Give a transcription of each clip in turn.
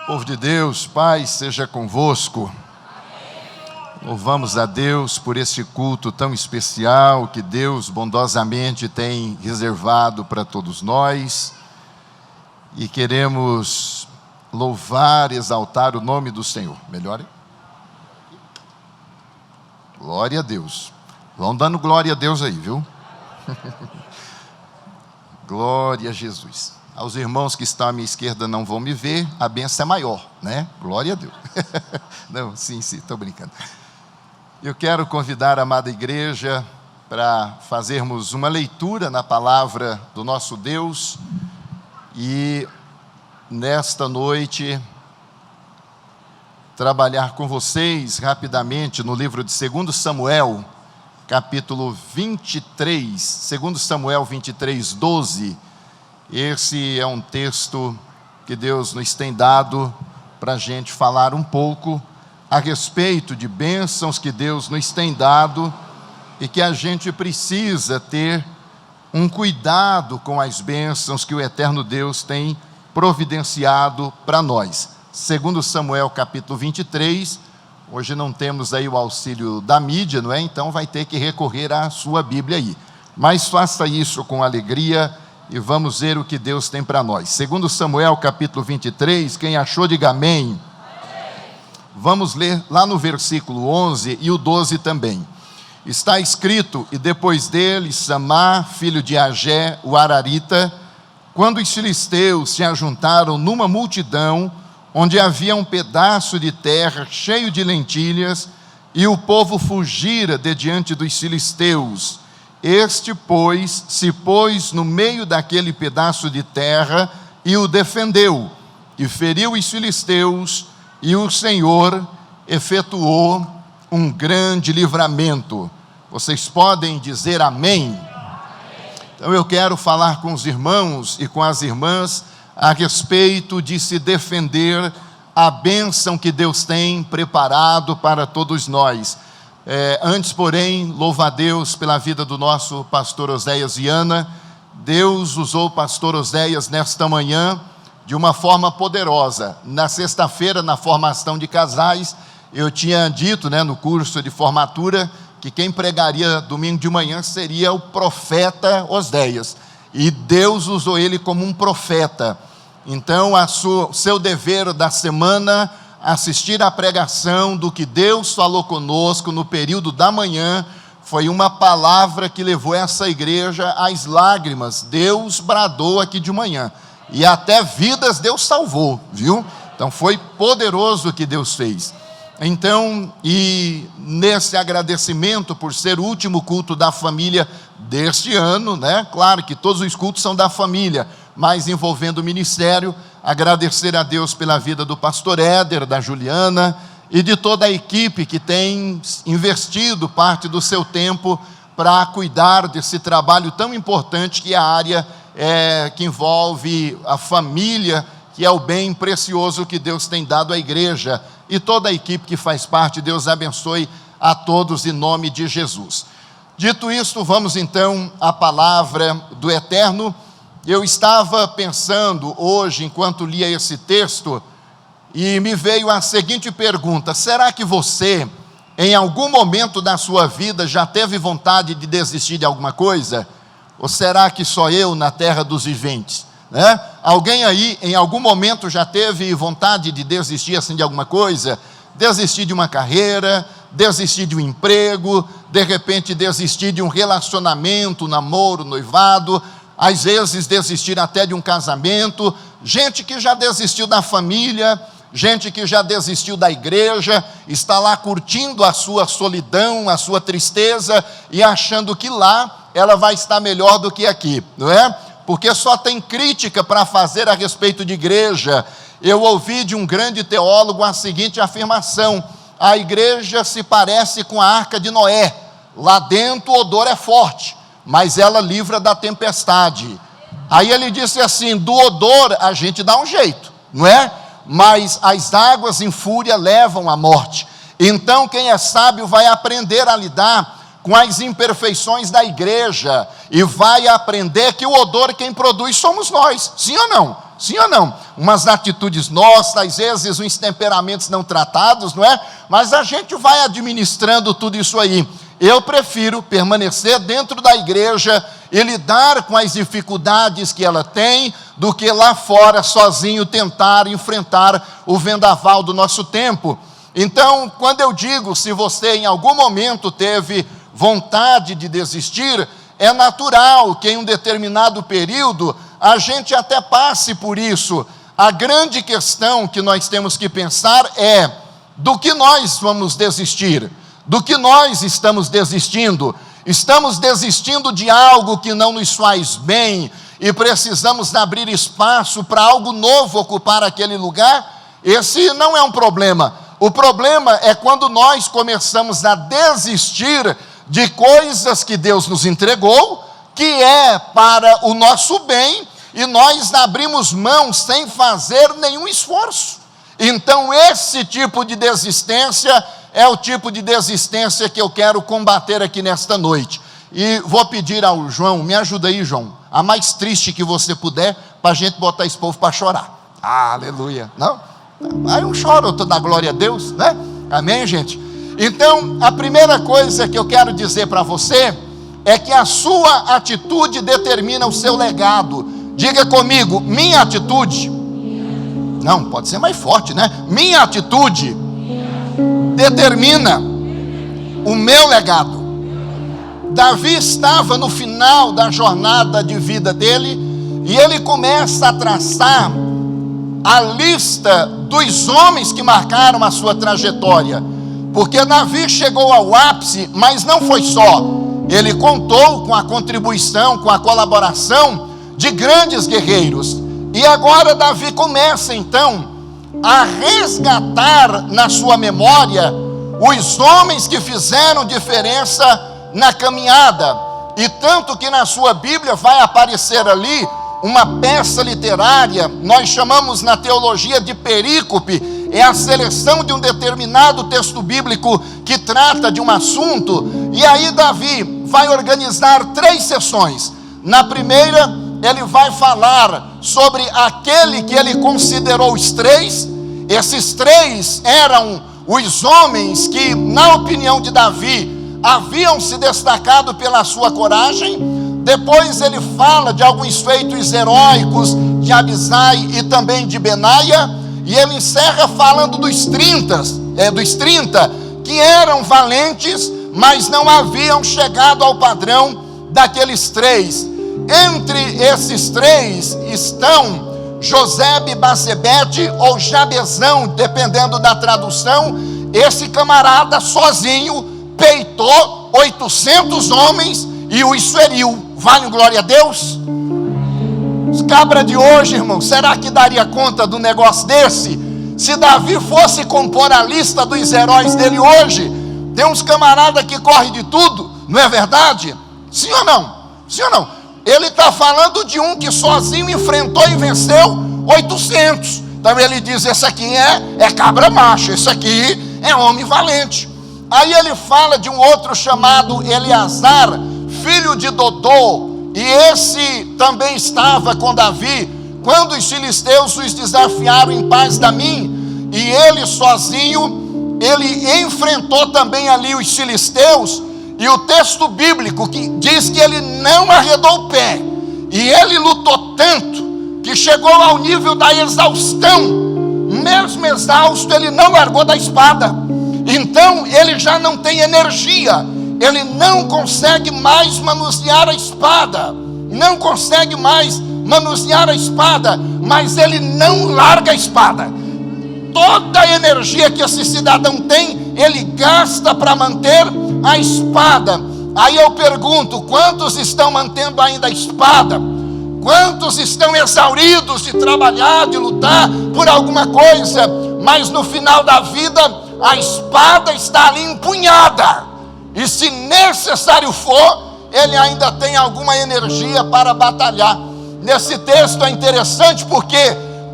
Povo de Deus, paz seja convosco. Louvamos a Deus por este culto tão especial que Deus bondosamente tem reservado para todos nós. E queremos louvar, exaltar o nome do Senhor. Melhor? Glória a Deus. Vão dando glória a Deus aí, viu? Glória a Jesus. Aos irmãos que estão à minha esquerda não vão me ver, a bênção é maior, né? Glória a Deus. Não, sim, estou brincando. Eu quero convidar a amada igreja para fazermos uma leitura na palavra do nosso Deus e nesta noite trabalhar com vocês rapidamente no livro de 2 Samuel, capítulo 23, 2 Samuel 23, 12. Esse é um texto que Deus nos tem dado para a gente falar um pouco a respeito de bênçãos que Deus nos tem dado e que a gente precisa ter um cuidado com as bênçãos que o eterno Deus tem providenciado para nós. 2 Samuel capítulo 23, hoje não temos aí o auxílio da mídia, não é? Então vai ter que recorrer à sua Bíblia aí. Mas faça isso com alegria e vamos ver o que Deus tem para nós. 2 Samuel capítulo 23, quem achou diga amém. Vamos ler lá no versículo 11 e o 12 também. Está escrito: e depois dele, Samá, filho de Agé, o Ararita, quando os filisteus se ajuntaram numa multidão, onde havia um pedaço de terra cheio de lentilhas, e o povo fugira de diante dos filisteus. Este, pois, se pôs no meio daquele pedaço de terra e o defendeu, e feriu os filisteus, e o Senhor efetuou um grande livramento. Vocês podem dizer amém? Então eu quero falar com os irmãos e com as irmãs a respeito de se defender a bênção que Deus tem preparado para todos nós. Antes, porém, louva a Deus pela vida do nosso pastor Oséias Viana. Deus usou o pastor Oséias nesta manhã de uma forma poderosa. Na sexta-feira, na formação de casais, eu tinha dito, no curso de formatura, que quem pregaria domingo de manhã seria o profeta Oséias. E Deus usou ele como um profeta. Então, seu dever da semana, assistir à pregação do que Deus falou conosco no período da manhã, foi uma palavra que levou essa igreja às lágrimas. Deus bradou aqui de manhã, e até vidas Deus salvou, viu? Então foi poderoso o que Deus fez. Então, e nesse agradecimento por ser o último culto da família deste ano, Claro que todos os cultos são da família, mas envolvendo o ministério, agradecer a Deus pela vida do pastor Éder, da Juliana e de toda a equipe que tem investido parte do seu tempo para cuidar desse trabalho tão importante que é a área que envolve a família, que é o bem precioso que Deus tem dado à igreja. E toda a equipe que faz parte, Deus abençoe a todos em nome de Jesus. Dito isto, vamos então à palavra do Eterno. Eu estava pensando hoje, enquanto lia esse texto, e me veio a seguinte pergunta: será que você, em algum momento da sua vida, já teve vontade de desistir de alguma coisa? Ou será que só eu na terra dos viventes? Alguém aí, em algum momento, já teve vontade de desistir assim de alguma coisa? Desistir de uma carreira, desistir de um emprego, de repente desistir de um relacionamento, namoro, noivado, às vezes desistir até de um casamento. Gente que já desistiu da família, gente que já desistiu da igreja, está lá curtindo a sua solidão, a sua tristeza e achando que lá ela vai estar melhor do que aqui, não é? Porque só tem crítica para fazer a respeito de igreja. Eu ouvi de um grande teólogo a seguinte afirmação: a igreja se parece com a arca de Noé, lá dentro o odor é forte, mas ela livra da tempestade. Aí ele disse assim: do odor a gente dá um jeito, não é? Mas as águas em fúria levam à morte. Então quem é sábio vai aprender a lidar com as imperfeições da igreja e vai aprender que o odor quem produz somos nós, sim ou não? Sim ou não? Umas atitudes nossas, às vezes uns temperamentos não tratados, não é? Mas a gente vai administrando tudo isso aí. Eu prefiro permanecer dentro da igreja e lidar com as dificuldades que ela tem, do que lá fora sozinho tentar enfrentar o vendaval do nosso tempo. Então, quando eu digo, se você em algum momento teve vontade de desistir, é natural que em um determinado período a gente até passe por isso. A grande questão que nós temos que pensar é: do que nós vamos desistir? Do que nós estamos desistindo? Estamos desistindo de algo que não nos faz bem e precisamos abrir espaço para algo novo ocupar aquele lugar? Esse não é um problema. O problema é quando nós começamos a desistir de coisas que Deus nos entregou, que é para o nosso bem, e nós abrimos mão sem fazer nenhum esforço. Então esse tipo de desistência é o tipo de desistência que eu quero combater aqui nesta noite. E vou pedir ao João, me ajuda aí, João, a mais triste que você puder, para a gente botar esse povo para chorar. Aleluia. Não? Aí um choro, outro dá glória a Deus, né? Amém, gente? Então, a primeira coisa que eu quero dizer para você é que a sua atitude determina o seu legado. Diga comigo, minha atitude. Não, pode ser mais forte, né? Minha atitude determina o meu legado. Davi estava no final da jornada de vida dele e ele começa a traçar a lista dos homens que marcaram a sua trajetória. Porque Davi chegou ao ápice, mas não foi só. Ele contou com a contribuição, com a colaboração de grandes guerreiros. E agora Davi começa então a resgatar na sua memória os homens que fizeram diferença na caminhada. E tanto que na sua Bíblia vai aparecer ali uma peça literária, nós chamamos na teologia de perícope, é a seleção de um determinado texto bíblico que trata de um assunto, e aí Davi vai organizar 3 sessões. Na primeira, ele vai falar sobre aquele que ele considerou os 3, esses 3 eram os homens que, na opinião de Davi, haviam se destacado pela sua coragem. Depois ele fala de alguns feitos heróicos de Abisai e também de Benaia, e ele encerra falando dos 30 que eram valentes, mas não haviam chegado ao padrão daqueles 3. Entre esses 3 estão Josebe-Basebete ou Jabezão, dependendo da tradução. Esse camarada sozinho peitou 800 homens e os feriu. Vale glória a Deus? Os cabras de hoje, irmão, será que daria conta do negócio desse? Se Davi fosse compor a lista dos heróis dele hoje, tem uns camaradas que correm de tudo, não é verdade? Sim ou não? Sim ou não? Ele está falando de um que sozinho enfrentou e venceu 800. Então ele diz, esse aqui é cabra macho, esse aqui é homem valente. Aí ele fala de um outro chamado Eleazar, filho de Dodô, e esse também estava com Davi, quando os filisteus os desafiaram em Paz-Damim, e ele sozinho, ele enfrentou também ali os filisteus, e o texto bíblico que diz que ele não arredou o pé, e ele lutou tanto, que chegou ao nível da exaustão, mesmo exausto, ele não largou da espada. Então ele já não tem energia, ele não consegue mais manusear a espada, mas ele não larga a espada. Toda a energia que esse cidadão tem, ele gasta para manter a espada. Aí eu pergunto, quantos estão mantendo ainda a espada? Quantos estão exauridos de trabalhar, de lutar por alguma coisa, mas no final da vida a espada está ali empunhada, e se necessário for, ele ainda tem alguma energia para batalhar. Nesse texto é interessante porque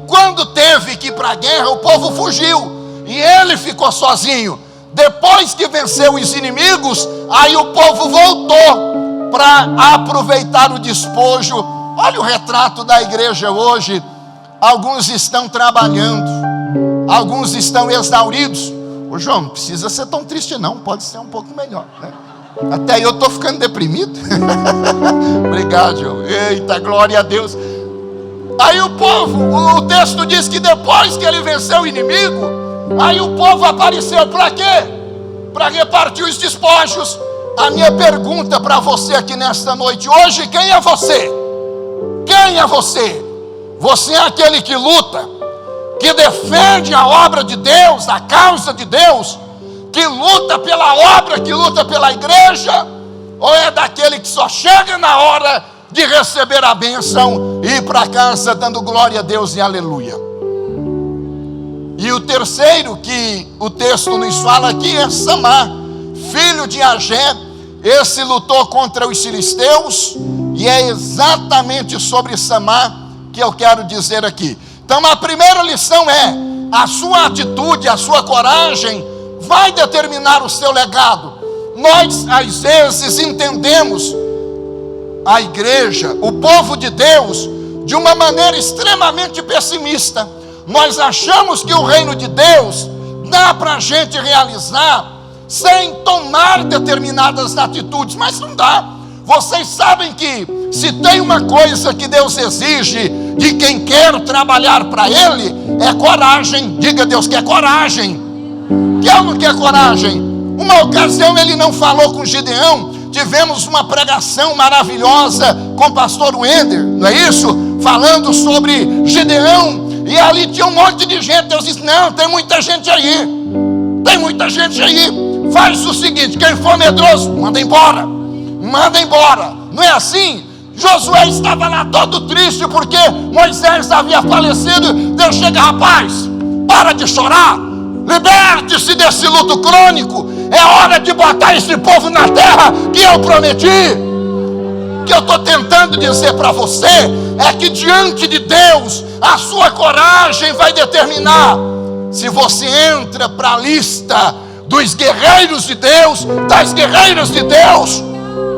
quando teve que ir para a guerra, o povo fugiu, e ele ficou sozinho. Depois que venceu os inimigos, aí o povo voltou para aproveitar o despojo. Olha o retrato da igreja hoje. alguns estão trabalhando, alguns estão exauridos. Ô João, não precisa ser tão triste não, pode ser um pouco melhor, né? Até eu estou ficando deprimido. Obrigado, João. Eita, glória a Deus. Aí o povo, o texto diz que depois que ele venceu o inimigo, aí o povo apareceu para quê? Para repartir os despojos. A minha pergunta para você aqui nesta noite hoje: quem é você? Quem é você? Você é aquele que luta, que defende a obra de Deus, a causa de Deus, que luta pela obra, que luta pela igreja? Ou é daquele que só chega na hora de receber a bênção e ir para casa dando glória a Deus e aleluia? E o terceiro que o texto nos fala aqui é Samá, filho de Agé. Esse lutou contra os filisteus, e é exatamente sobre Samá que eu quero dizer aqui. Então a primeira lição é: a sua atitude, a sua coragem vai determinar o seu legado. Nós às vezes entendemos a igreja, o povo de Deus, de uma maneira extremamente pessimista. Nós achamos que o reino de Deus dá para a gente realizar sem tomar determinadas atitudes, mas não dá. Vocês sabem que se tem uma coisa que Deus exige de quem quer trabalhar para Ele, é coragem. Diga: Deus quer coragem. Quer ou não quer coragem? Uma ocasião Ele não falou com Gideão. Tivemos uma pregação maravilhosa com o pastor Wender, não é isso? Falando sobre Gideão, e ali tinha um monte de gente. Deus disse: não, tem muita gente aí, tem muita gente aí. Faz o seguinte: quem for medroso, manda embora, manda embora. Não é assim? Josué estava lá todo triste porque Moisés havia falecido. Deus chega: rapaz, para de chorar, liberte-se desse luto crônico. É hora de botar esse povo na terra que eu prometi. O que eu estou tentando dizer para você é que diante de Deus, a sua coragem vai determinar se você entra para a lista dos guerreiros de Deus, das guerreiras de Deus,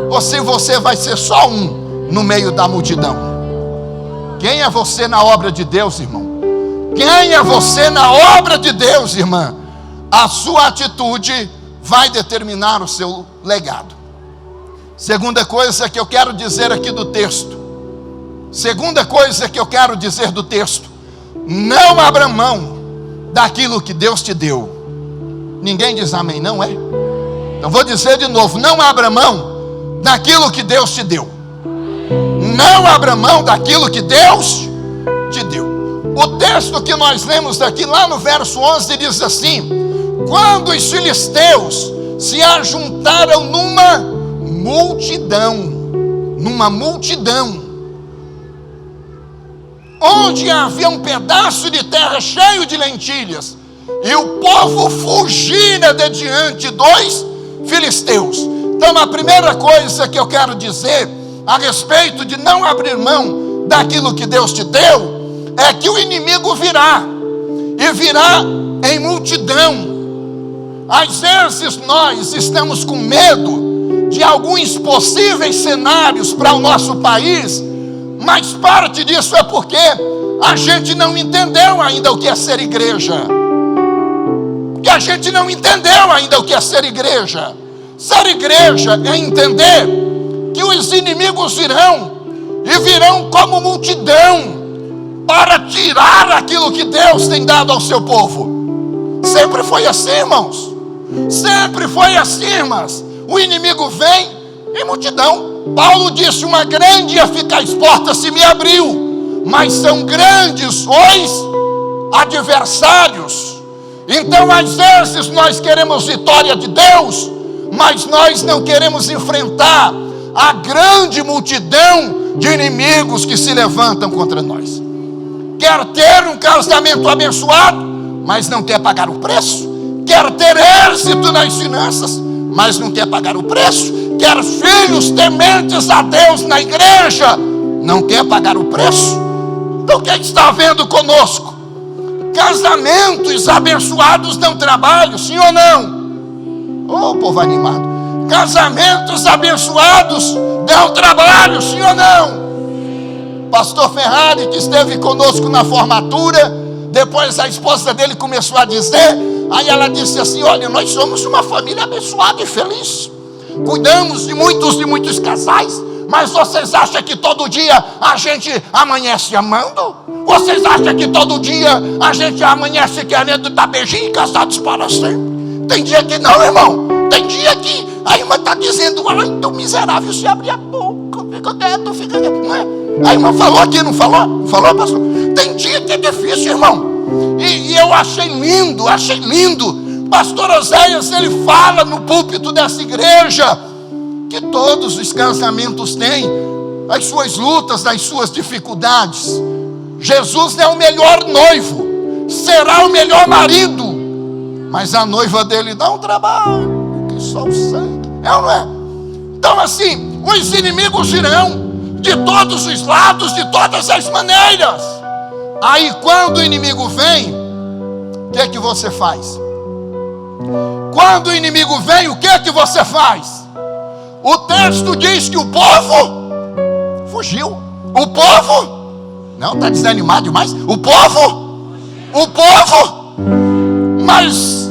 ou se você vai ser só um no meio da multidão. Quem é você na obra de Deus, irmão? Quem é você na obra de Deus, irmã? A sua atitude vai determinar o seu legado. Segunda coisa que eu quero dizer aqui do texto. Segunda coisa que eu quero dizer do texto: não abra mão daquilo que Deus te deu. Ninguém diz amém, não é? Então vou dizer de novo: não abra mão daquilo que Deus te deu. Não abra mão daquilo que Deus te deu. O texto que nós lemos aqui, lá no verso 11, diz assim: quando os filisteus se ajuntaram numa multidão, onde havia um pedaço de terra cheio de lentilhas, e o povo fugira de diante dos filisteus. Então a primeira coisa que eu quero dizer a respeito de não abrir mão daquilo que Deus te deu, é que o inimigo virá, e virá em multidão. Às vezes nós estamos com medo de alguns possíveis cenários para o nosso país, mas parte disso é porque a gente não entendeu ainda o que é ser igreja. Porque a gente não entendeu ainda o que é ser igreja. Ser igreja é entender que os inimigos virão, e virão como multidão, para tirar aquilo que Deus tem dado ao seu povo. Sempre foi assim, irmãos. Sempre foi assim, irmãs. O inimigo vem em multidão. Paulo disse: uma grande e eficaz porta se me abriu, mas são grandes os adversários. Então às vezes nós queremos vitória de Deus, mas nós não queremos enfrentar a grande multidão de inimigos que se levantam contra nós. Quer ter um casamento abençoado, mas não quer pagar o preço. Quer ter êxito nas finanças, mas não quer pagar o preço. Quer filhos tementes a Deus na igreja, não quer pagar o preço. Então o que está havendo conosco? Casamentos abençoados dão trabalho, sim ou não? Oh, povo animado. Casamentos abençoados dão trabalho, sim ou não? pastor Ferrari, que esteve conosco na formatura. Depois a esposa dele começou a dizer, aí ela disse assim: olha, nós somos uma família abençoada e feliz, cuidamos de muitos casais, mas vocês acham que todo dia a gente amanhece amando? Vocês acham que todo dia a gente amanhece querendo dar beijinho e casados para sempre? Tem dia que não, irmão. Tem dia que a irmã está dizendo: ai, tão miserável, se abre a boca, fica quieto, fica quieto. Não é? A irmã falou aqui, não falou? Não falou, pastor? Tem dia que é difícil, irmão. E eu achei lindo. Pastor Oséias, ele fala no púlpito dessa igreja que todos os casamentos têm as suas lutas, as suas dificuldades. Jesus é o melhor noivo, será o melhor marido, mas a noiva dele dá um trabalho, que só o sangue, é ou não é? Então assim, os inimigos virão de todos os lados, de todas as maneiras. Aí quando o inimigo vem, o que é que você faz? Quando o inimigo vem, o que é que você faz? O texto diz que o povo fugiu. O povo, não, está desanimado demais. O povo, mas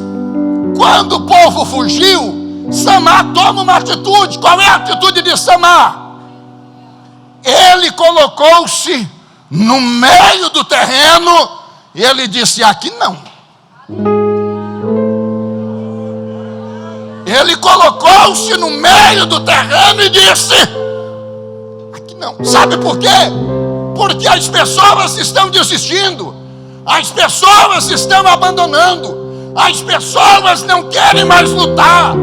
quando o povo fugiu, Samar toma uma atitude. Qual é a atitude de Samar? Ele colocou-se no meio do terreno e ele disse: aqui não. Ele colocou-se no meio do terreno e disse: aqui não. Sabe por quê? Porque as pessoas estão desistindo, as pessoas estão abandonando, as pessoas não querem mais lutar,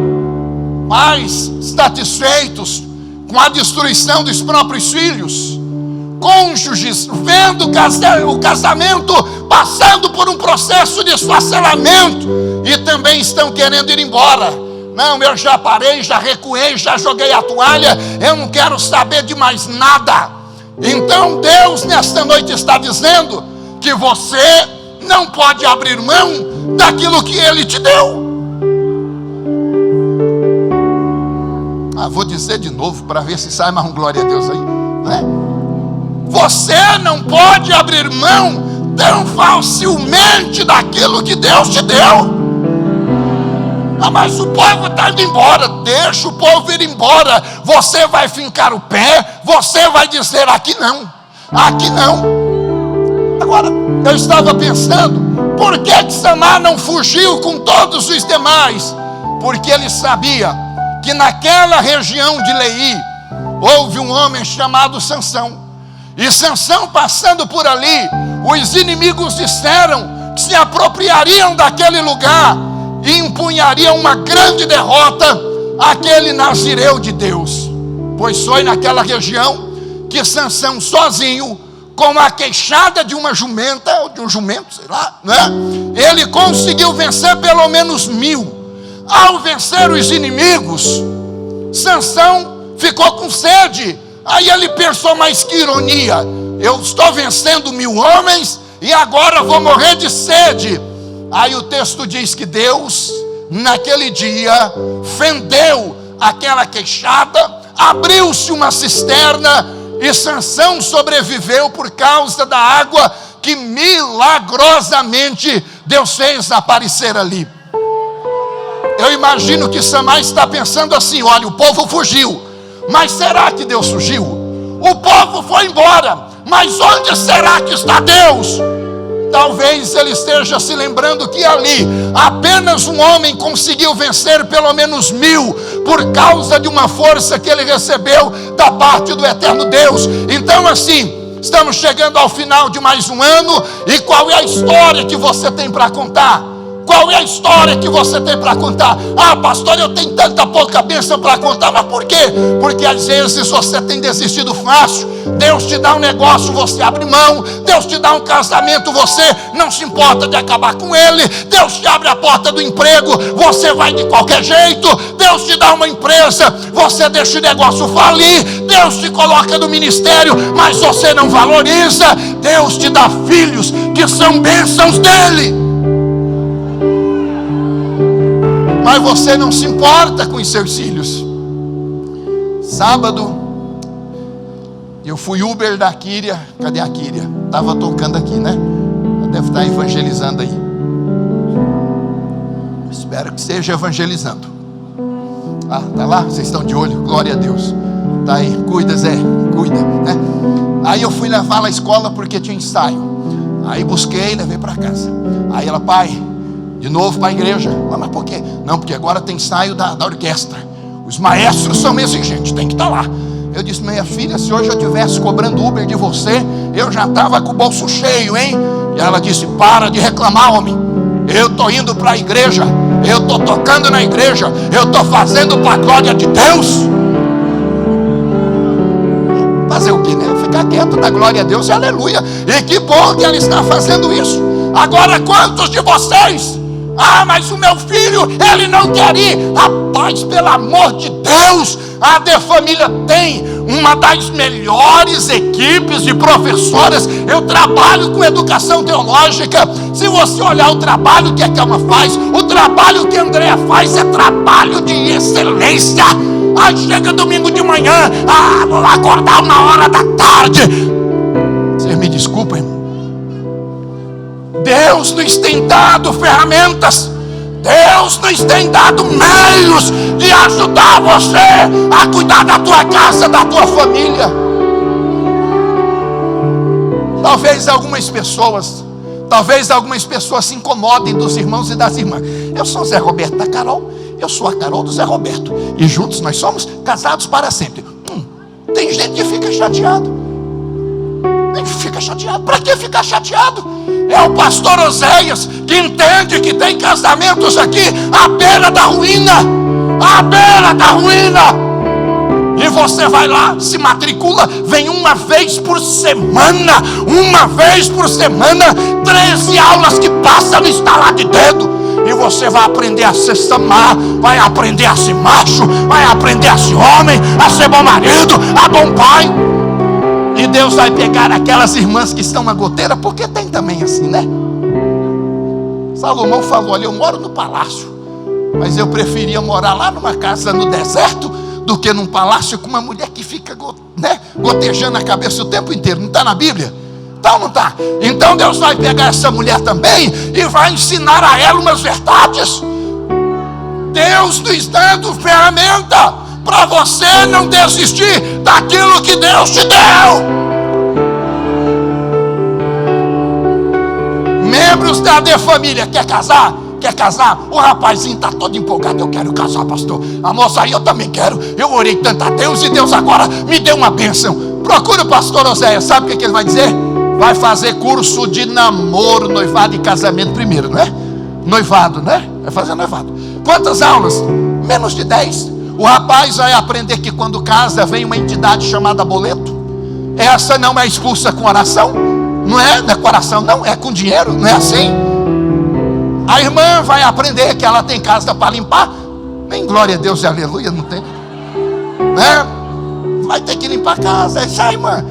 mas satisfeitos com a destruição dos próprios filhos, cônjuges vendo o casamento passando por um processo de esfacelamento e também estão querendo ir embora. Não, eu já parei, já recuei, já joguei a toalha, eu não quero saber de mais nada. Então Deus nesta noite está dizendo que você não pode abrir mão daquilo que Ele te deu. Vou dizer de novo para ver se sai mais um glória a Deus aí, né? Você não pode abrir mão tão facilmente daquilo que Deus te deu. Mas o povo está indo embora. Deixa o povo ir embora. Você vai fincar o pé. Você vai dizer: aqui não, aqui não. Agora, eu estava pensando, por que Samar não fugiu com todos os demais? Porque ele sabia que naquela região de Leí houve um homem chamado Sansão. E Sansão, passando por ali, os inimigos disseram que se apropriariam daquele lugar e empunhariam uma grande derrota àquele nazireu de Deus. Pois foi naquela região que Sansão sozinho, com a queixada de uma jumenta, ou de um jumento, sei lá, né? Ele conseguiu vencer pelo menos 1000. Ao vencer os inimigos, Sansão ficou com sede. Aí ele pensou: mas que ironia, eu estou vencendo 1000 homens e agora vou morrer de sede. Aí o texto diz que Deus, naquele dia, fendeu aquela queixada, abriu-se uma cisterna e Sansão sobreviveu por causa da água que milagrosamente Deus fez aparecer ali. Eu imagino que Samar está pensando assim: olha, o povo fugiu, mas será que Deus fugiu? O povo foi embora, mas onde será que está Deus? Talvez ele esteja se lembrando que ali apenas um homem conseguiu vencer pelo menos 1000 por causa de uma força que ele recebeu da parte do eterno Deus. Então assim, estamos chegando ao final de mais um ano. E qual é a história que você tem para contar? Qual é a história que você tem para contar? Pastor, eu tenho tanta pouca bênção para contar. Mas por quê? Porque às vezes você tem desistido fácil. Deus te dá um negócio, você abre mão. Deus te dá um casamento, você não se importa de acabar com ele. Deus te abre a porta do emprego, você vai de qualquer jeito. Deus te dá uma empresa, você deixa o negócio falir. Deus te coloca no ministério, mas você não valoriza. Deus te dá filhos que são bênçãos dele, mas você não se importa com os seus filhos. Sábado, Eu fui Uber da Kíria. Cadê a Kíria? Estava tocando aqui, né? Ela deve estar evangelizando aí. Espero que esteja evangelizando. Ah, tá lá? Vocês estão de olho? Glória a Deus. Tá aí, cuida, Zé, cuida, né? Aí eu fui levá-la à escola porque tinha ensaio. Aí busquei e levei para casa. Aí ela, pai, de novo para a igreja. Mas por quê? Não, porque agora tem ensaio da orquestra. Os maestros são exigentes, tem que estar lá. Eu disse, minha filha, se hoje eu estivesse cobrando Uber de você, eu já estava com o bolso cheio, hein? E ela disse, para de reclamar, homem. Eu estou indo para a igreja, eu estou tocando na igreja, eu estou fazendo para a glória de Deus. Fazer o que, né? Ficar quieto, da glória a Deus e aleluia. E que bom que ela está fazendo isso. Agora, quantos de vocês? Ah, mas o meu filho, ele não quer ir. Rapaz, pelo amor de Deus, a De Família tem uma das melhores equipes de professoras. Eu trabalho com educação teológica. Se você olhar o trabalho que a Kelma faz, o trabalho que a Andréa faz é trabalho de excelência. Aí chega domingo de manhã, vou acordar 1h da tarde. Vocês me desculpem, irmão. Deus nos tem dado ferramentas, Deus nos tem dado meios de ajudar você a cuidar da tua casa, da tua família. Talvez algumas pessoas se incomodem dos irmãos e das irmãs. Eu sou o Zé Roberto da Carol, eu sou a Carol do Zé Roberto, e juntos nós somos casados para sempre. Tem gente que fica chateado. Fica chateado. Para que ficar chateado? É o pastor Oséias que entende que tem casamentos aqui à beira da ruína. À beira da ruína. E você vai lá, se matricula, vem uma vez por semana. 13 aulas que passa no estalar de dedo. E você vai aprender a ser samar, vai aprender a ser macho, vai aprender a ser homem, a ser bom marido, a bom pai. E Deus vai pegar aquelas irmãs que estão na goteira, porque tem também assim, né? Salomão falou, olha, eu moro no palácio, mas eu preferia morar lá numa casa no deserto do que num palácio com uma mulher que fica gotejando a cabeça o tempo inteiro. Não está na Bíblia? Então não está. Então Deus vai pegar essa mulher também e vai ensinar a ela umas verdades. Deus nos dando ferramenta para você não desistir daquilo que Deus te deu. Membros da De Família, quer casar? Quer casar? O rapazinho está todo empolgado, eu quero casar, pastor. A moça aí, eu também quero. Eu orei tanto a Deus e Deus agora me deu uma bênção. Procura o pastor Oséias, sabe o que ele vai dizer? Vai fazer curso de namoro, noivado e casamento primeiro, não é? Noivado, né? Vai fazer noivado. Quantas aulas? Menos de 10. O rapaz vai aprender que quando casa vem uma entidade chamada boleto. Essa não é expulsa com oração. Não é com oração, não, é com dinheiro, não é assim? A irmã vai aprender que ela tem casa para limpar. Nem glória a Deus e aleluia, não tem, né? Vai ter que limpar a casa. Isso aí, irmã.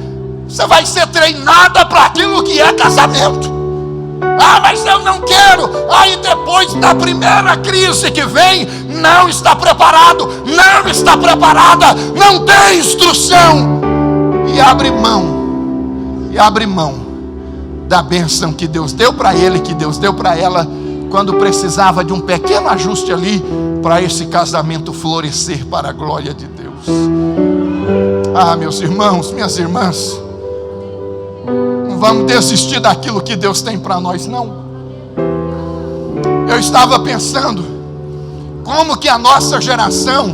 Você vai ser treinada para aquilo que é casamento. Mas eu não quero. Aí depois da primeira crise que vem, não está preparado, não está preparada, não tem instrução. E abre mão da bênção que Deus deu para ele, que Deus deu para ela, quando precisava de um pequeno ajuste ali, para esse casamento florescer para a glória de Deus. Meus irmãos, minhas irmãs, não vamos desistir daquilo que Deus tem para nós, não. Eu estava pensando, como que a nossa geração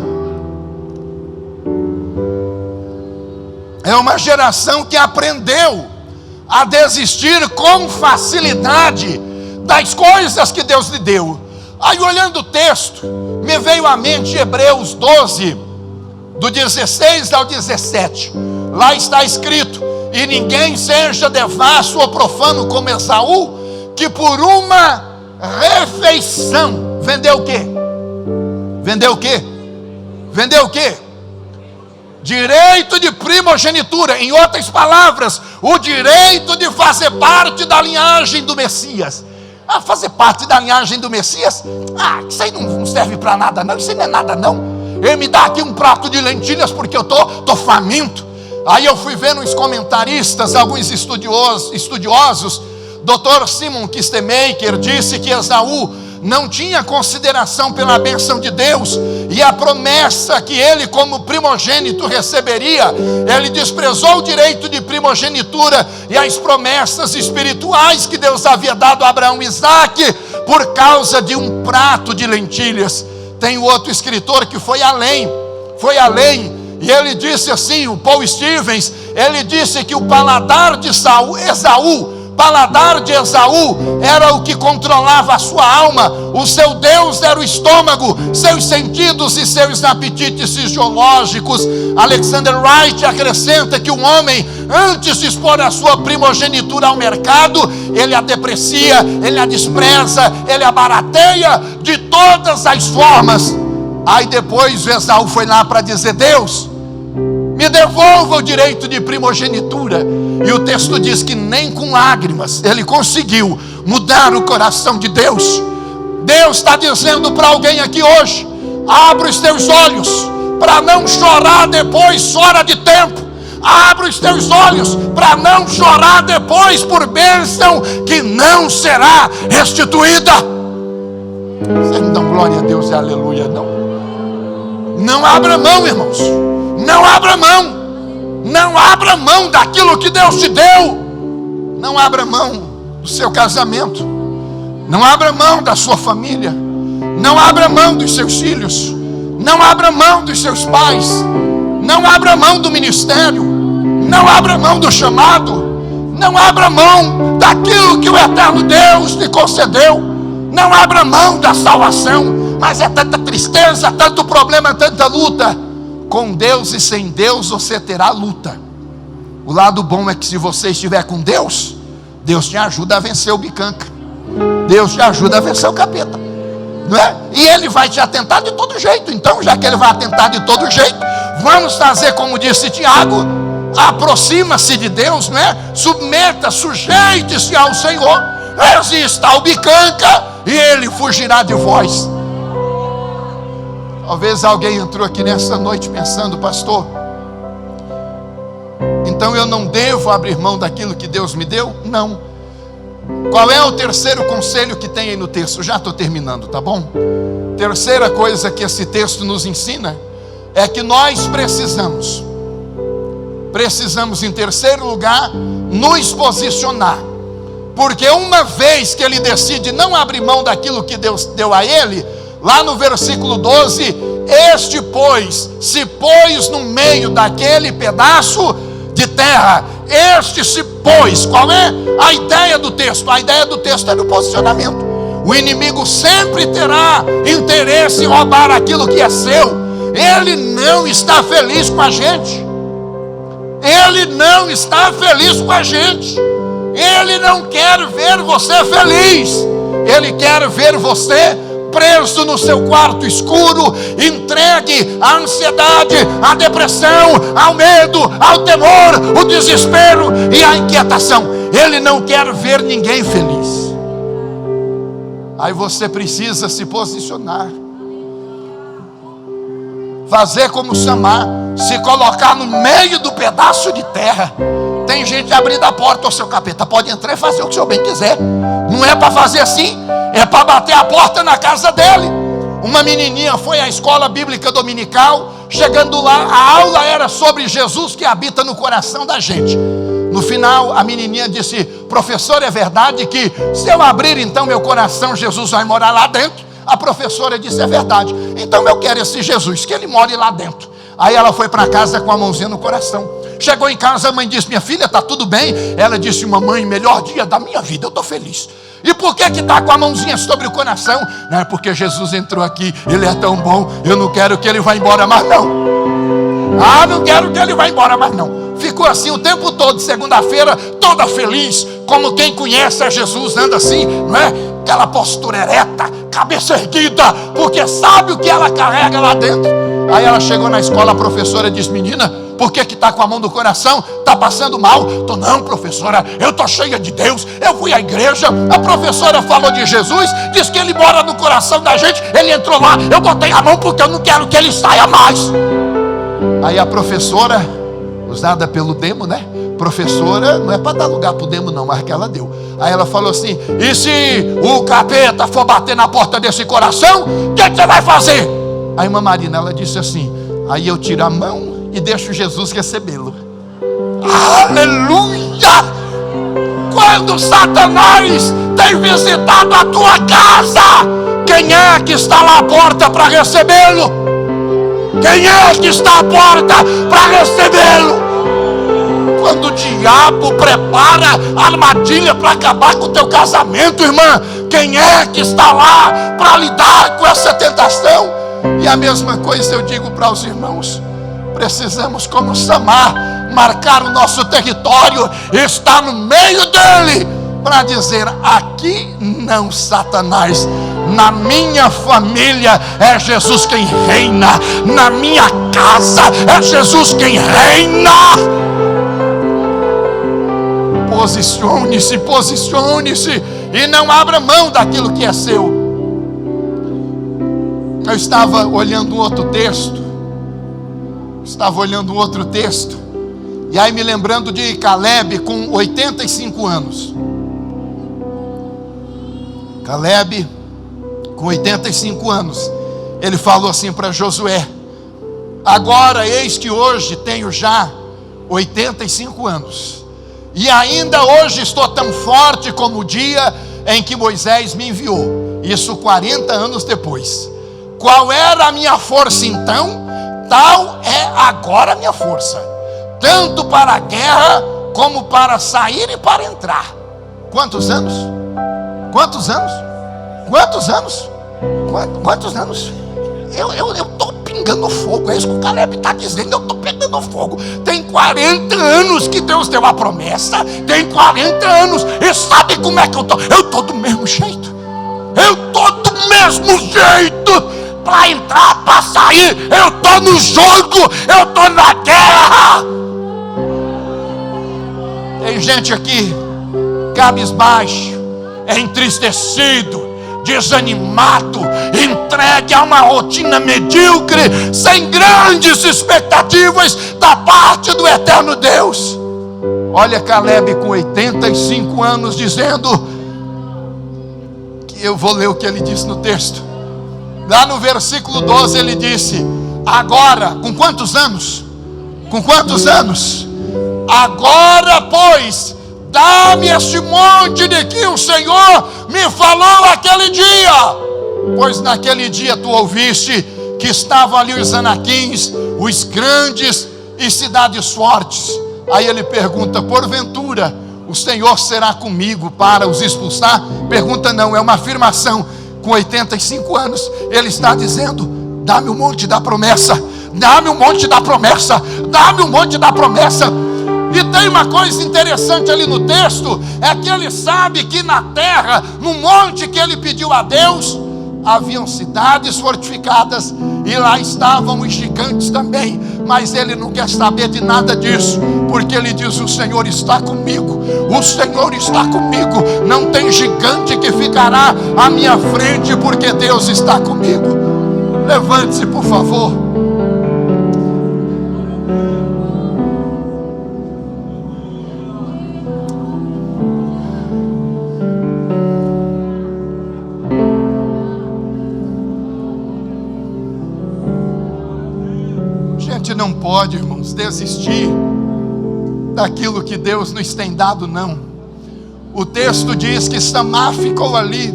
é uma geração que aprendeu a desistir com facilidade das coisas que Deus lhe deu. Aí olhando o texto, me veio à mente Hebreus 12, do 16 ao 17. Lá está escrito: e ninguém seja devasso ou profano como Esaú, que por uma refeição vendeu o quê? Vendeu o quê? Vendeu o quê? Direito de primogenitura. Em outras palavras, o direito de fazer parte da linhagem do Messias. Fazer parte da linhagem do Messias? Isso aí não serve para nada não. Isso aí não é nada não. Ele me dá aqui um prato de lentilhas porque eu tô faminto. Aí eu fui vendo os comentaristas, alguns estudiosos, Dr. Simon Kistemaker disse que Esaú não tinha consideração pela bênção de Deus, e a promessa que ele como primogênito receberia, ele desprezou o direito de primogenitura e as promessas espirituais que Deus havia dado a Abraão e Isaque, por causa de um prato de lentilhas. Tem outro escritor que foi além, e ele disse assim, o Paul Stevens, ele disse que o paladar de Esaú era o que controlava a sua alma, o seu Deus era o estômago, seus sentidos e seus apetites fisiológicos. Alexander Wright acrescenta que o homem, antes de expor a sua primogenitura ao mercado, ele a deprecia, ele a despreza, ele a barateia de todas as formas. Aí depois Esaú foi lá para dizer: Deus, me devolva o direito de primogenitura. E o texto diz que nem com lágrimas ele conseguiu mudar o coração de Deus. Deus está dizendo para alguém aqui hoje: abra os teus olhos para não chorar depois fora de tempo. Abra os teus olhos para não chorar depois por bênção que não será restituída. Vocês não dão glória a Deus e aleluia, não? Não abra mão, irmãos. Não abra mão. Não abra mão daquilo que Deus te deu. Não abra mão do seu casamento. Não abra mão da sua família. Não abra mão dos seus filhos. Não abra mão dos seus pais. Não abra mão do ministério. Não abra mão do chamado. Não abra mão daquilo que o eterno Deus te concedeu. Não abra mão da salvação. Mas é tanta tristeza, tanto problema, tanta luta. Com Deus e sem Deus você terá luta. O lado bom é que se você estiver com Deus, Deus te ajuda a vencer o bicanca. Deus te ajuda a vencer o capeta, não é? E ele vai te atentar de todo jeito. Então, já que ele vai atentar de todo jeito, vamos fazer como disse Tiago: aproxima-se de Deus, não é? Submeta, sujeite-se ao Senhor. Resista ao bicanca e ele fugirá de vós. Talvez alguém entrou aqui nessa noite pensando: pastor, então eu não devo abrir mão daquilo que Deus me deu? Não. Qual é o terceiro conselho que tem aí no texto? Já estou terminando, tá bom? Terceira coisa que esse texto nos ensina é que nós precisamos em terceiro lugar nos posicionar. Porque uma vez que ele decide não abrir mão daquilo que Deus deu a ele, lá no versículo 12, este pois se pôs no meio daquele pedaço de terra. Este se pôs. Qual é a ideia do texto? A ideia do texto é do posicionamento. O inimigo sempre terá interesse em roubar aquilo que é seu. Ele não está feliz com a gente. Ele não está feliz com a gente. Ele não quer ver você feliz. Ele quer ver você preso no seu quarto escuro, entregue à ansiedade, à depressão, ao medo, ao temor, o desespero e a inquietação. Ele não quer ver ninguém feliz. Aí você precisa se posicionar, fazer como Samar, se colocar no meio do pedaço de terra. Tem gente abrindo a porta: ô seu capeta, pode entrar e fazer o que o senhor bem quiser. Não é para fazer assim, é para bater a porta na casa dele. Uma menininha foi à escola bíblica dominical. Chegando lá, a aula era sobre Jesus que habita no coração da gente. No final, a menininha disse: professor, é verdade que se eu abrir então meu coração, Jesus vai morar lá dentro? A professora disse: é verdade. Então eu quero esse Jesus, que ele more lá dentro. Aí ela foi para casa com a mãozinha no coração. Chegou em casa, a mãe disse: minha filha, está tudo bem? Ela disse: mamãe, melhor dia da minha vida, eu estou feliz. E por que está com a mãozinha sobre o coração? Não é porque Jesus entrou aqui, ele é tão bom, eu não quero que ele vá embora mais não. Não quero que ele vá embora mais não. Ficou assim o tempo todo, segunda-feira, toda feliz, como quem conhece a Jesus, anda assim, não é? Aquela postura ereta, cabeça erguida, porque sabe o que ela carrega lá dentro. Aí ela chegou na escola, a professora disse: menina, por que está com a mão no coração? Está passando mal? Não, professora, eu estou cheia de Deus, eu fui à igreja, a professora falou de Jesus, disse que ele mora no coração da gente, ele entrou lá, eu botei a mão porque eu não quero que ele saia mais. Aí a professora usada pelo demo, né? Professora, não é para dar lugar para o demo não, mas que ela deu. Aí ela falou assim: e se o capeta for bater na porta desse coração, o que você vai fazer? Aí irmã Marina, ela disse assim: aí eu tiro a mão e deixo Jesus recebê-lo. Aleluia! Quando Satanás tem visitado a tua casa, quem é que está lá à porta para recebê-lo? Quem é que está à porta para recebê-lo? Quando o diabo prepara armadilha para acabar com o teu casamento, irmã, quem é que está lá para lidar com essa tentação? E a mesma coisa eu digo para os irmãos: precisamos, como Samar, marcar o nosso território, estar no meio dele, para dizer: aqui não, Satanás. Na minha família é Jesus quem reina, na minha casa é Jesus quem reina. Posicione-se, posicione-se, e não abra mão daquilo que é seu. Eu estava olhando um outro texto, e aí me lembrando de Caleb com 85 anos. Caleb, com 85 anos, ele falou assim para Josué: agora eis que hoje tenho já 85 anos, e ainda hoje estou tão forte como o dia em que Moisés me enviou. Isso 40 anos depois. Qual era a minha força então? Tal é agora a minha força, tanto para a guerra como para sair e para entrar. Quantos anos? Quantos anos? Quantos anos? Quantos anos? Eu estou pingando fogo. É isso que o Caleb está dizendo. Eu estou pegando fogo. Tem 40 anos que Deus deu a promessa. Tem 40 anos. E sabe como é que eu estou? Eu estou do mesmo jeito. Eu estou do mesmo jeito. Para entrar, para sair, eu estou no jogo. Eu estou na guerra. Tem gente aqui cabisbaixo, entristecido, desanimado, entregue a uma rotina medíocre, sem grandes expectativas da parte do eterno Deus. Olha Caleb com 85 anos dizendo, que eu vou ler o que ele disse no texto. Lá no versículo 12 ele disse: agora, com quantos anos? Com quantos anos? Agora, pois, dá-me este monte de que o Senhor me falou aquele dia. Pois naquele dia tu ouviste que estavam ali os anaquins, os grandes e cidades fortes. Aí ele pergunta: porventura o Senhor será comigo para os expulsar? Pergunta não, é uma afirmação. Com 85 anos ele está dizendo: dá-me o monte da promessa, dá-me o monte da promessa, dá-me o monte da promessa. E tem uma coisa interessante ali no texto, é que ele sabe que na terra, no monte que ele pediu a Deus, haviam cidades fortificadas, e lá estavam os gigantes também, mas ele não quer saber de nada disso, porque ele diz: o Senhor está comigo, o Senhor está comigo, não tem gigante que ficará à minha frente, porque Deus está comigo. Levante-se, por favor. Não pode, irmãos, desistir daquilo que Deus nos tem dado, não. O texto diz que Samar ficou ali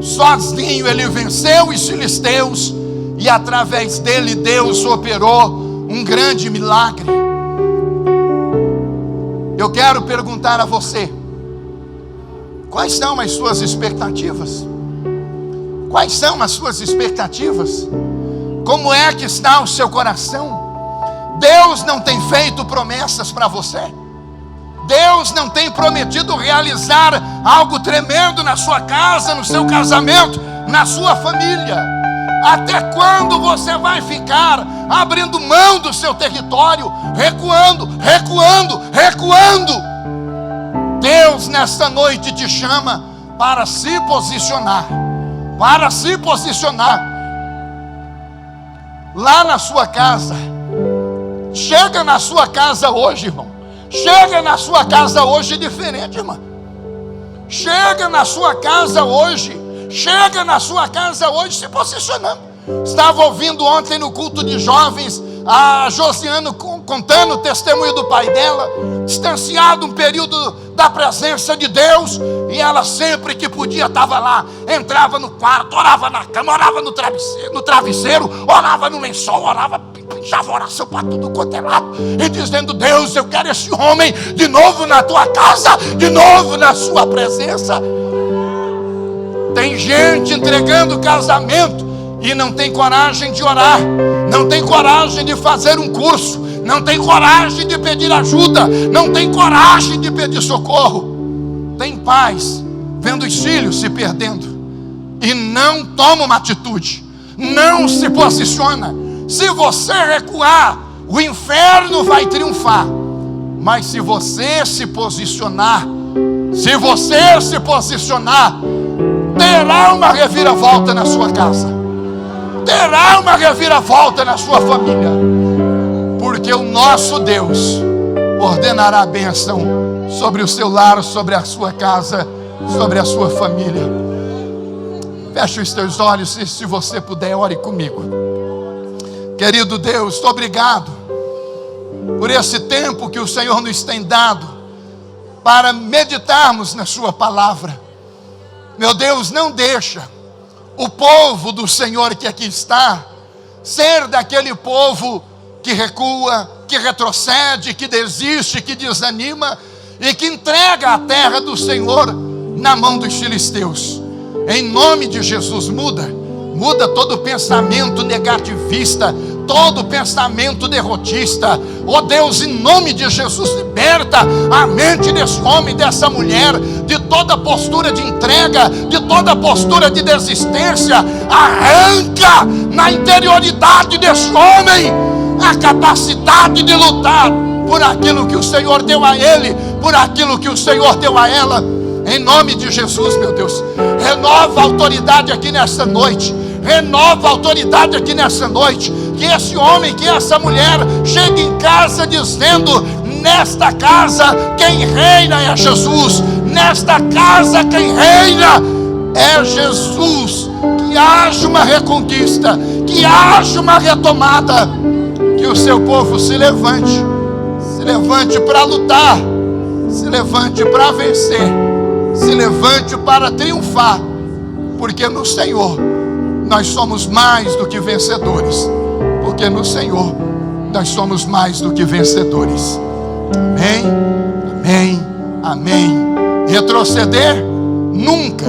sozinho, ele venceu os filisteus, e através dele Deus operou um grande milagre. Eu quero perguntar a você: quais são as suas expectativas? Quais são as suas expectativas? Como é que está o seu coração? Deus não tem feito promessas para você. Deus não tem prometido realizar algo tremendo na sua casa, no seu casamento, na sua família. Até quando você vai ficar abrindo mão do seu território, recuando, recuando, recuando? Deus nesta noite te chama para se posicionar, para se posicionar. Lá na sua casa, Chega na sua casa hoje, irmão. Chega na sua casa hoje diferente, irmão. Chega na sua casa hoje. Chega na sua casa hoje se posicionando. Estava ouvindo ontem no culto de jovens a Josiane contando o testemunho do pai dela, distanciado um período da presença de Deus, e ela sempre que podia estava lá, entrava no quarto, orava na cama, orava no travesseiro, orava no lençol, orava, pinchava oração para tudo quanto é lado, e dizendo: Deus, eu quero esse homem de novo na tua casa, de novo na sua presença. Tem gente entregando casamento e não tem coragem de orar, não tem coragem de fazer um curso, não tem coragem de pedir ajuda, não tem coragem de pedir socorro. Tem pais vendo os filhos se perdendo e não toma uma atitude, não se posiciona. Se você recuar, o inferno vai triunfar. Mas se você se posicionar, terá uma reviravolta na sua casa, terá uma reviravolta na sua família, porque o nosso Deus ordenará a bênção sobre o seu lar, sobre a sua casa, sobre a sua família. Feche os teus olhos e, se você puder, ore comigo. Querido Deus, obrigado por esse tempo que o Senhor nos tem dado para meditarmos na sua palavra. Meu Deus, não deixa o povo do Senhor que aqui está ser daquele povo que recua, que retrocede, que desiste, que desanima e que entrega a terra do Senhor na mão dos filisteus. Em nome de Jesus, muda todo pensamento negativista, todo pensamento derrotista. Oh Deus, em nome de Jesus, liberta a mente desse homem, dessa mulher, de toda postura de entrega, de toda postura de desistência. Arranca na interioridade desse homem a capacidade de lutar por aquilo que o Senhor deu a ele, por aquilo que o Senhor deu a ela. Em nome de Jesus, meu Deus, renova a autoridade aqui nessa noite. Renova a autoridade aqui nessa noite. Que esse homem, que essa mulher chegue em casa dizendo: nesta casa quem reina é Jesus. Nesta casa quem reina é Jesus. Que haja uma reconquista, que haja uma retomada. Que o seu povo se levante para lutar, se levante para vencer, se levante para triunfar, porque no Senhor nós somos mais do que vencedores, porque no Senhor nós somos mais do que vencedores. Amém, amém, amém. Retroceder nunca,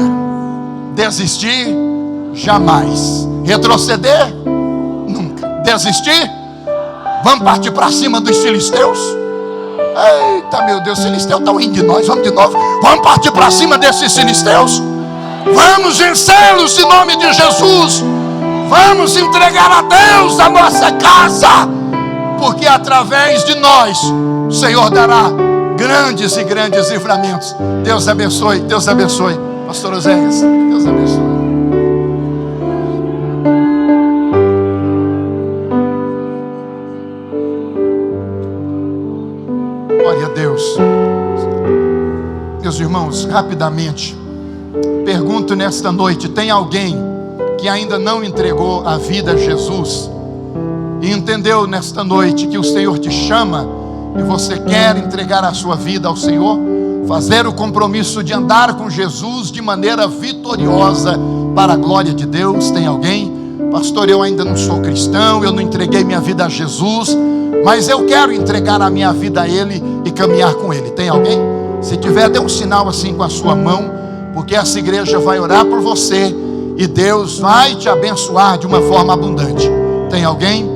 desistir jamais. Retroceder nunca, desistir. Vamos partir para cima dos filisteus? Eita, meu Deus, os filisteus estão indo de nós. Vamos de novo. Vamos partir para cima desses filisteus. Vamos vencê-los em nome de Jesus. Vamos entregar a Deus a nossa casa, porque através de nós o Senhor dará grandes e grandes livramentos. Deus abençoe, Deus abençoe. Pastor Oséias, Deus abençoe. Glória a Deus. Meus irmãos, rapidamente pergunto nesta noite: tem alguém que ainda não entregou a vida a Jesus e entendeu nesta noite que o Senhor te chama e você quer entregar a sua vida ao Senhor, fazer o compromisso de andar com Jesus de maneira vitoriosa para a glória de Deus? Tem alguém? Pastor, eu ainda não sou cristão, eu não entreguei minha vida a Jesus, mas eu quero entregar a minha vida a Ele e caminhar com Ele. Tem alguém? Se tiver, dê um sinal assim com a sua mão, porque essa igreja vai orar por você e Deus vai te abençoar de uma forma abundante. Tem alguém?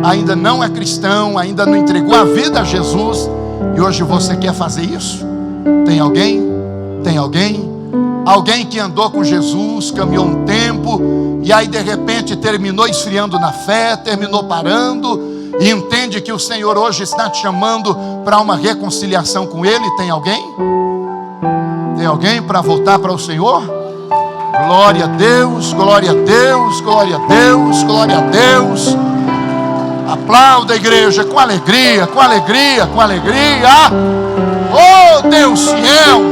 Ainda não é cristão, ainda não entregou a vida a Jesus e hoje você quer fazer isso? Tem alguém? Tem alguém? Alguém que andou com Jesus, caminhou um tempo e aí de repente terminou esfriando na fé, terminou parando e entende que o Senhor hoje está te chamando para uma reconciliação com Ele. Tem alguém? Tem alguém para voltar para o Senhor? Glória a Deus, glória a Deus, glória a Deus, glória a Deus. Aplauda, igreja, com alegria, com alegria, com alegria. Oh, Deus fiel.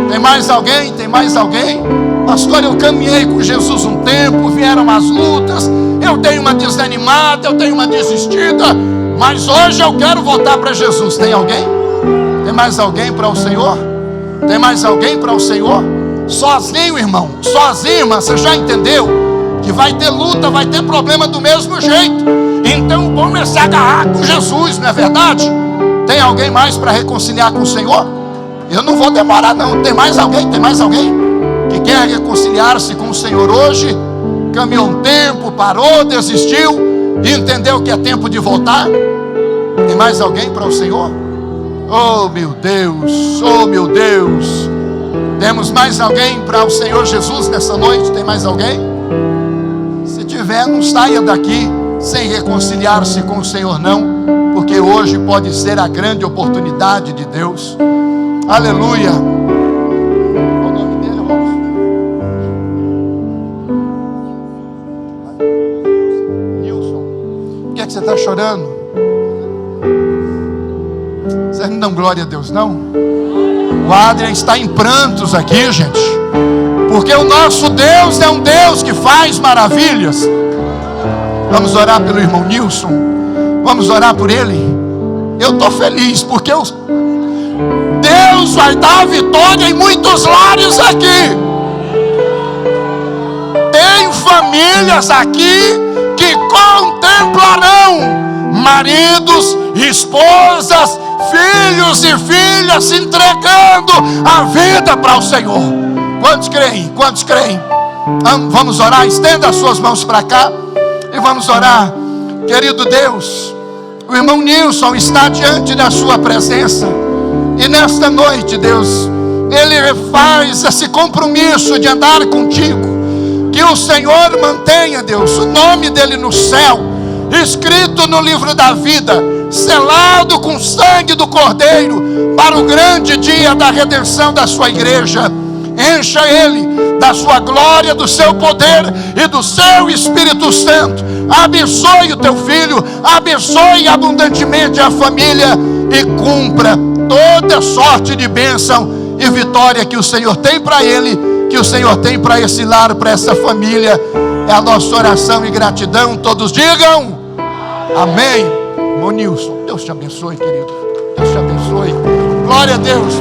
Tem mais alguém? Tem mais alguém? Pastor, eu caminhei com Jesus um tempo, vieram as lutas, eu dei uma desanimada, eu dei uma desistida, mas hoje eu quero voltar para Jesus. Tem alguém? Tem mais alguém para o Senhor? Tem mais alguém para o Senhor? Sozinho, irmão, sozinho, irmã, você já entendeu que vai ter luta, vai ter problema do mesmo jeito. Então o bom é se agarrar com Jesus, não é verdade? Tem alguém mais para reconciliar com o Senhor? Eu não vou demorar não. Tem mais alguém? Tem mais alguém que quer reconciliar-se com o Senhor hoje? Caminhou um tempo, parou, desistiu e entendeu que é tempo de voltar? Tem mais alguém para o Senhor? Oh meu Deus, oh meu Deus. Temos mais alguém para o Senhor Jesus nessa noite? Tem mais alguém? Se tiver, não saia daqui sem reconciliar-se com o Senhor não, porque hoje pode ser a grande oportunidade de Deus. Aleluia. Qual o nome dele, Robson? Nilson. Por que você está chorando? Vocês não dão glória a Deus não? O Adrian está em prantos aqui, gente, porque o nosso Deus é um Deus que faz maravilhas. Vamos orar pelo irmão Nilson. Vamos orar por ele. Eu estou feliz porque Deus vai dar vitória em muitos lares aqui. Tem famílias aqui que contemplarão maridos, esposas, filhos e filhas se entregando a vida para o Senhor. Quantos creem? Quantos creem? Vamos orar. Estenda as suas mãos para cá e vamos orar. Querido Deus, o irmão Nilson está diante da sua presença. E nesta noite, Deus, ele faz esse compromisso de andar contigo. Que o Senhor mantenha, Deus, o nome dele no céu, escrito no livro da vida, selado com o sangue do Cordeiro, para o grande dia da redenção da sua igreja. Encha ele da sua glória, do seu poder e do seu Espírito Santo. Abençoe o teu filho, abençoe abundantemente a família e cumpra toda sorte de bênção e vitória que o Senhor tem para ele, que o Senhor tem para esse lar, para essa família. É a nossa oração e gratidão. Todos digam amém. Irmão Nilson, Deus te abençoe, querido. Deus te abençoe. Glória a Deus.